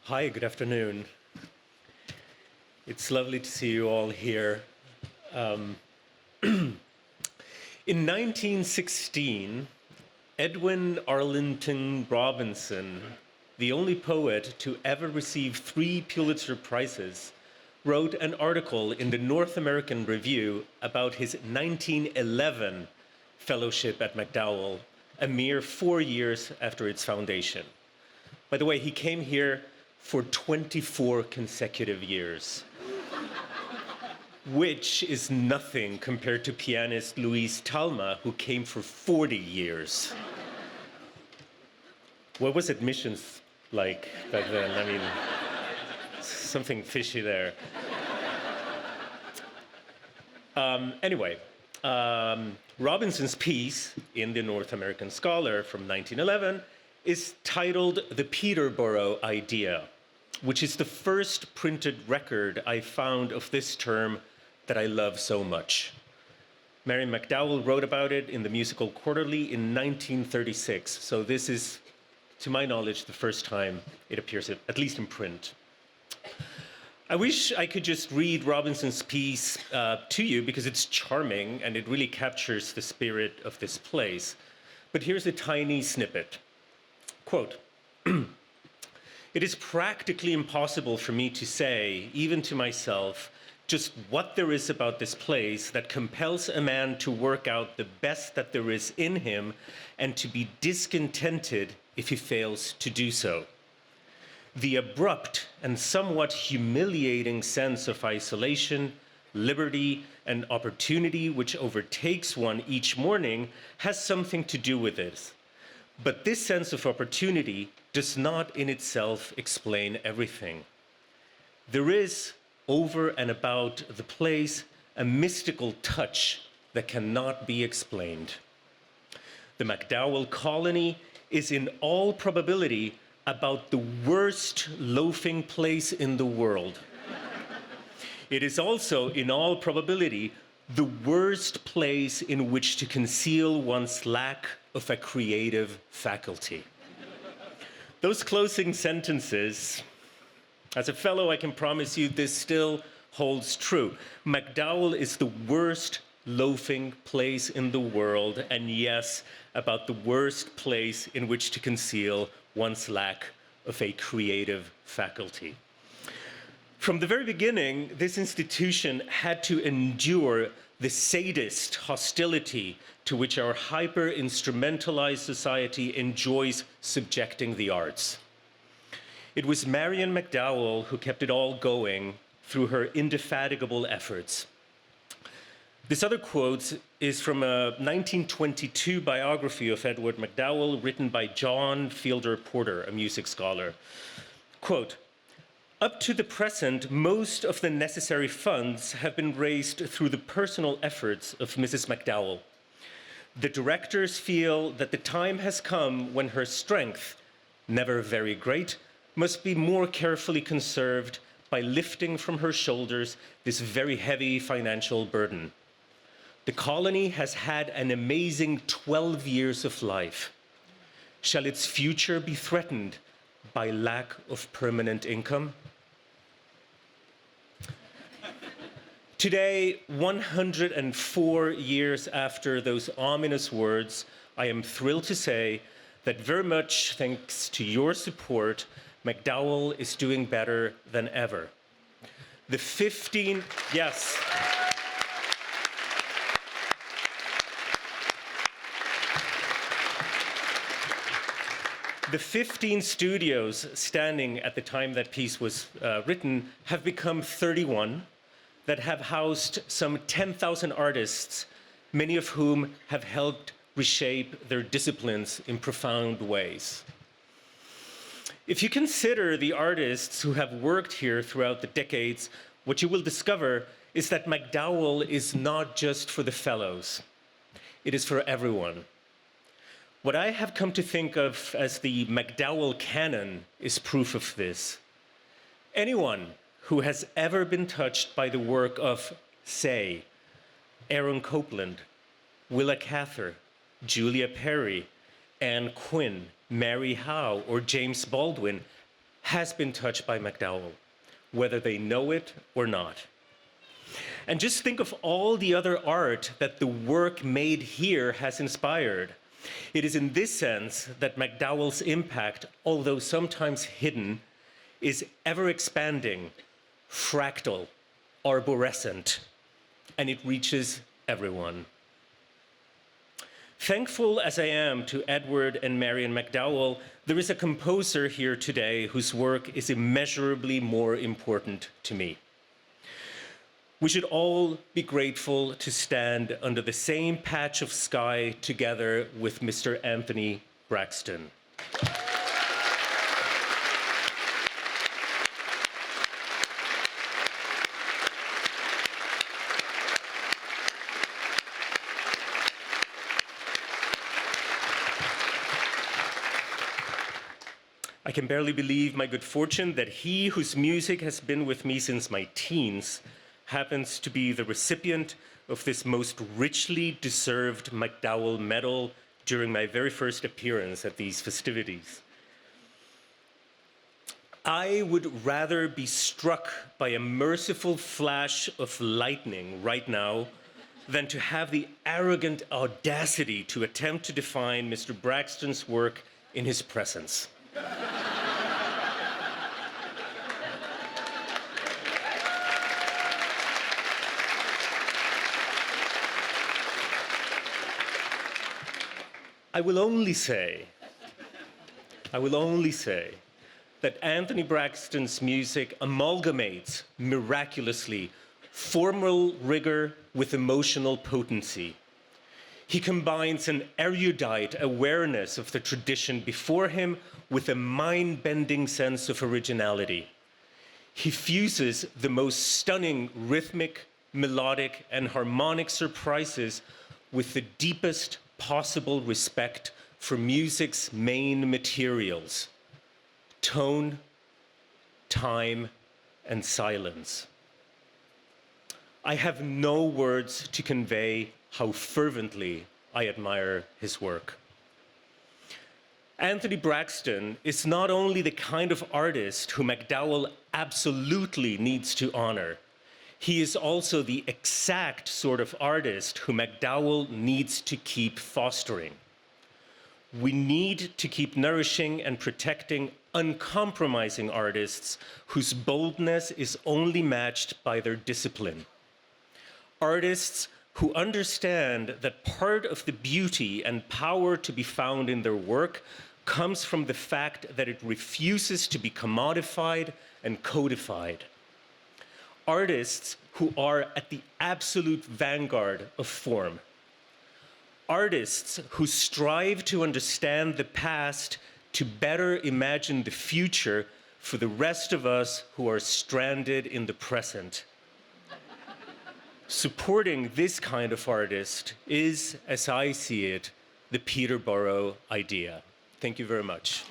Hi, good afternoon. It's lovely to see you all here. In 1916, Edwin Arlington Robinson, the only poet to ever receive 3 Pulitzer Prizes, wrote an article in the North American Review about his 1911 fellowship at MacDowell, a mere 4 years after its foundation. By the way, he came here for 24 consecutive years, which is nothing compared to pianist Luis Talma, who came for 40 years. What was admissions like back then? I mean, something fishy there. Anyway, Robinson's piece in the North American Scholar from 1911 is titled The Peterborough Idea, which is the first printed record I found of this term that I love so much. Mary MacDowell wrote about it in the Musical Quarterly in 1936, so this is, to my knowledge, the first time it appears, at least in print. I wish I could just read Robinson's piece to you because it's charming and it really captures the spirit of this place. But here's a tiny snippet. Quote, "It is practically impossible for me to say, even to myself, just what there is about this place that compels a man to work out the best that there is in him and to be discontented if he fails to do so. The abrupt and somewhat humiliating sense of isolation, liberty, and opportunity which overtakes one each morning has something to do with this. But this sense of opportunity does not in itself explain everything. There is, over and about the place, a mystical touch that cannot be explained. The MacDowell colony is in all probability about the worst loafing place in the world. It is also, in all probability, the worst place in which to conceal one's lack of a creative faculty." Those closing sentences, as a fellow, I can promise you this still holds true. MacDowell is the worst loafing place in the world, and yes, about the worst place in which to conceal one's lack of a creative faculty. From the very beginning, this institution had to endure the sadist hostility to which our hyper-instrumentalized society enjoys subjecting the arts. It was Marion MacDowell who kept it all going through her indefatigable efforts. This other quote is from a 1922 biography of Edward MacDowell written by John Fielder Porter, a music scholar. Quote, "Up to the present, most of the necessary funds have been raised through the personal efforts of Mrs. MacDowell. The directors feel that the time has come when her strength, never very great, must be more carefully conserved by lifting from her shoulders this very heavy financial burden. The colony has had an amazing 12 years of life. Shall its future be threatened by lack of permanent income?" Today, 104 years after those ominous words, I am thrilled to say that very much thanks to your support, MacDowell is doing better than ever. The 15 studios standing at the time that piece was written have become 31 that have housed some 10,000 artists, many of whom have helped reshape their disciplines in profound ways. If you consider the artists who have worked here throughout the decades, what you will discover is that MacDowell is not just for the fellows. It is for everyone. What I have come to think of as the MacDowell canon is proof of this. Anyone who has ever been touched by the work of, say, Aaron Copland, Willa Cather, Julia Perry, Anne Quinn, Mary Howe, or James Baldwin has been touched by MacDowell, whether they know it or not. And just think of all the other art that the work made here has inspired. It is in this sense that MacDowell's impact, although sometimes hidden, is ever-expanding, fractal, arborescent, and it reaches everyone. Thankful as I am to Edward and Marion MacDowell, there is a composer here today whose work is immeasurably more important to me. We should all be grateful to stand under the same patch of sky together with Mr. Anthony Braxton. I can barely believe my good fortune that he whose music has been with me since my teens happens to be the recipient of this most richly deserved MacDowell Medal during my very first appearance at these festivities. I would rather be struck by a merciful flash of lightning right now than to have the arrogant audacity to attempt to define Mr. Braxton's work in his presence. I will only say that Anthony Braxton's music amalgamates miraculously formal rigor with emotional potency. He combines an erudite awareness of the tradition before him with a mind-bending sense of originality. He fuses the most stunning rhythmic, melodic, and harmonic surprises with the deepest possible respect for music's main materials: tone, time, and silence. I have no words to convey how fervently I admire his work. Anthony Braxton is not only the kind of artist who MacDowell absolutely needs to honor, he is also the exact sort of artist who MacDowell needs to keep fostering. We need to keep nourishing and protecting uncompromising artists whose boldness is only matched by their discipline. Artists who understand that part of the beauty and power to be found in their work comes from the fact that it refuses to be commodified and codified. Artists who are at the absolute vanguard of form. Artists who strive to understand the past to better imagine the future for the rest of us who are stranded in the present. Supporting this kind of artist is, as I see it, the Peterborough idea. Thank you very much.